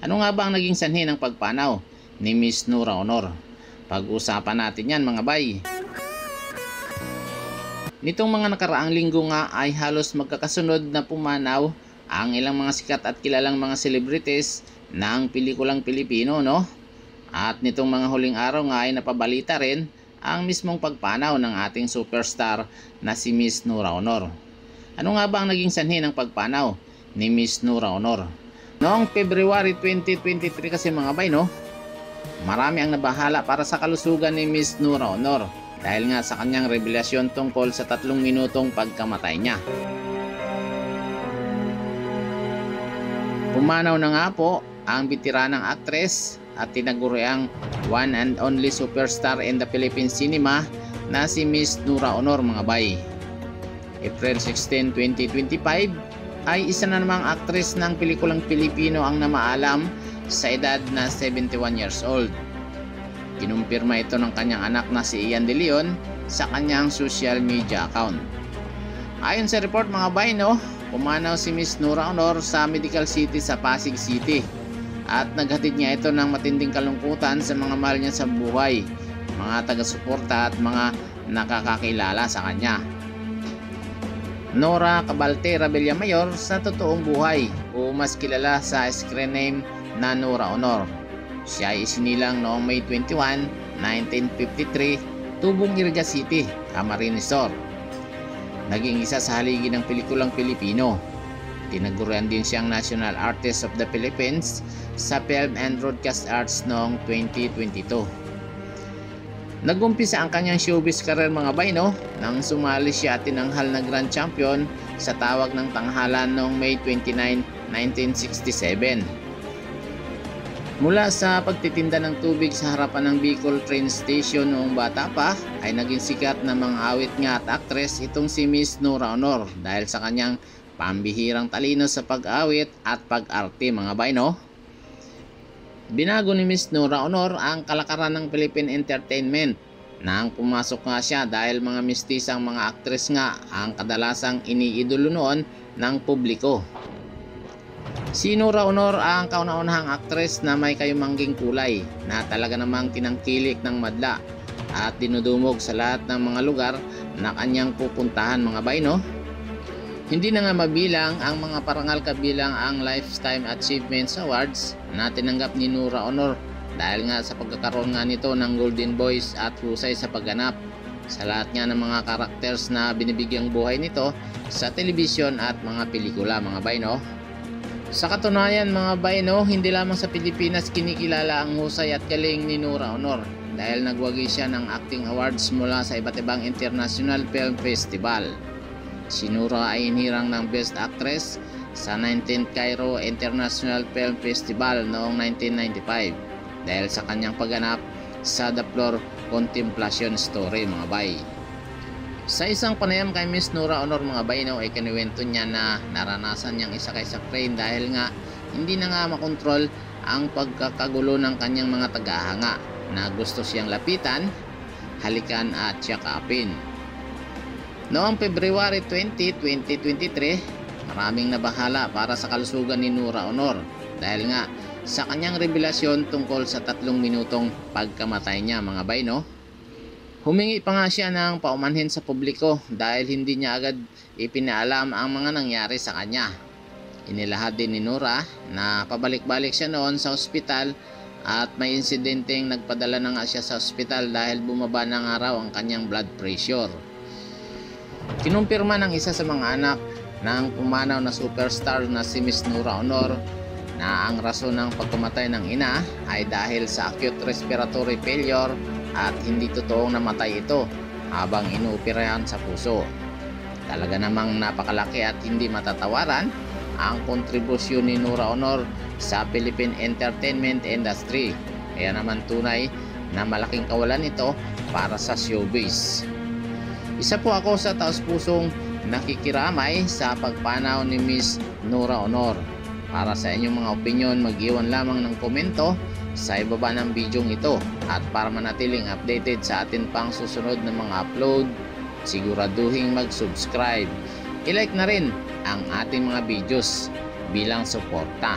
Ano nga ba ang naging sanhi ng pagpanaw ni Miss Nora Honor? Pag-usapan natin yan mga bay. Nitong mga nakaraang linggo nga ay halos magkakasunod na pumanaw ang ilang mga sikat at kilalang mga celebrities ng pelikulang Pilipino, no? At nitong mga huling araw nga ay napabalita rin ang mismong pagpanaw ng ating superstar na si Miss Nora Honor. Ano nga ba ang naging sanhi ng pagpanaw ni Miss Nora Honor? Noong February 2023 kasi mga bay, no? Marami ang nabahala para sa kalusugan ni Miss Nora Honor dahil nga sa kanyang revelasyon tungkol sa 3 minutong pagkamatay niya. Pumanaw na nga po ang bitiranang aktres at tinaguriang one and only superstar in the Philippine cinema na si Miss Nora Honor mga bay. April 16, 2025 ay isa na namang aktres ng pelikulang Pilipino ang namaalam sa edad na 71 years old. Kinumpirma ito ng kanyang anak na si Ian De Leon sa kanyang social media account. Ayon sa report mga bay, no, pumanaw si Miss Nora Honor sa Medical City sa Pasig City at naghatid niya ito ng matinding kalungkutan sa mga mahal niya sa buhay, mga taga-suporta at mga nakakakilala sa kanya. Nora Cabaltera Villamayor sa totoong buhay o mas kilala sa screen name na Nora Honor. Siya ay isinilang noong May 21, 1953, Tubong Iriga City, Camarines Sur. Naging isa sa haligi ng pelikulang Pilipino. Tinagurian din siyang National Artist of the Philippines sa Film and Broadcast Arts noong 2022. Nagumpisa ang kanyang showbiz career mga bay, no, nang sumali siya at tinanghal na Grand Champion sa tawag ng tanghalan noong May 29, 1967. Mula sa pagtitinda ng tubig sa harapan ng Bicol Train Station noong bata pa, ay naging sikat na mga awit nga at aktres itong si Miss Nora Honor dahil sa kanyang pambihirang talino sa pag-awit at pag-arte mga bay, no? Binago ni Miss Nora Honor ang kalakaran ng Philippine Entertainment nang pumasok nga siya dahil mga mistisang mga aktres nga ang kadalasang iniidolo noon ng publiko. Si Nora Honor ang kauna-unahang aktres na may kayumangging kulay na talaga namang tinangkilik ng madla at dinudumog sa lahat ng mga lugar na kanyang pupuntahan mga bay, no? Hindi na nga mabilang ang mga parangal kabilang ang Lifetime Achievements Awards na tinanggap ni Nora Honor dahil nga sa pagkakaroon nga nito ng Golden Voice at husay sa pagganap sa lahat nga ng mga characters na binibigyang buhay nito sa telebisyon at mga pelikula mga bay, no? Sa katunayan mga bay, no, hindi lamang sa Pilipinas kinikilala ang husay at galing ni Nora Honor dahil nagwagi siya ng acting awards mula sa iba't ibang international film festival. Si Nora ay hinirang ng Best Actress sa 19th Cairo International Film Festival noong 1995 dahil sa kanyang pagganap sa The Floor Contemplation Story mga bay. Sa isang panayam kay Miss Nora Honor mga bay, no, ay kinuwento niya na naranasan niyang isakay sa crane dahil nga hindi na nga makontrol ang pagkakagulo ng kanyang mga tagahanga na gusto siyang lapitan, halikan at yakapin. Noong February 20, 2023, maraming nabahala para sa kalusugan ni Nora Honor dahil nga sa kanyang revelasyon tungkol sa 3 minutong pagkamatay niya mga bay, no? Humingi pa nga siya ng paumanhin sa publiko dahil hindi niya agad ipinaalam ang mga nangyari sa kanya. Inilahad din ni Nora na pabalik-balik siya noon sa ospital at may insidenteng nagpadala na nga siya sa ospital dahil bumaba na nga raw ang kanyang blood pressure. Kinumpirma ng isa sa mga anak ng pumanaw na superstar na si Miss Nora Honor na ang rason ng pagkamatay ng ina ay dahil sa acute respiratory failure at hindi totoong namatay ito habang inuoperahan sa puso. Talaga namang napakalaki at hindi matatawaran ang kontribusyon ni Nora Honor sa Philippine entertainment industry. Kaya naman tunay na malaking kawalan ito para sa showbiz. Isa po ako sa taos-pusong nakikiramay sa pagpanaw ni Miss Nora Honor. Para sa inyong mga opinion, mag-iwan lamang ng komento sa ibaba ng video ito at para manatiling updated sa atin pang susunod na mga upload, siguraduhin mag-subscribe. I-like na rin ang ating mga videos bilang suporta.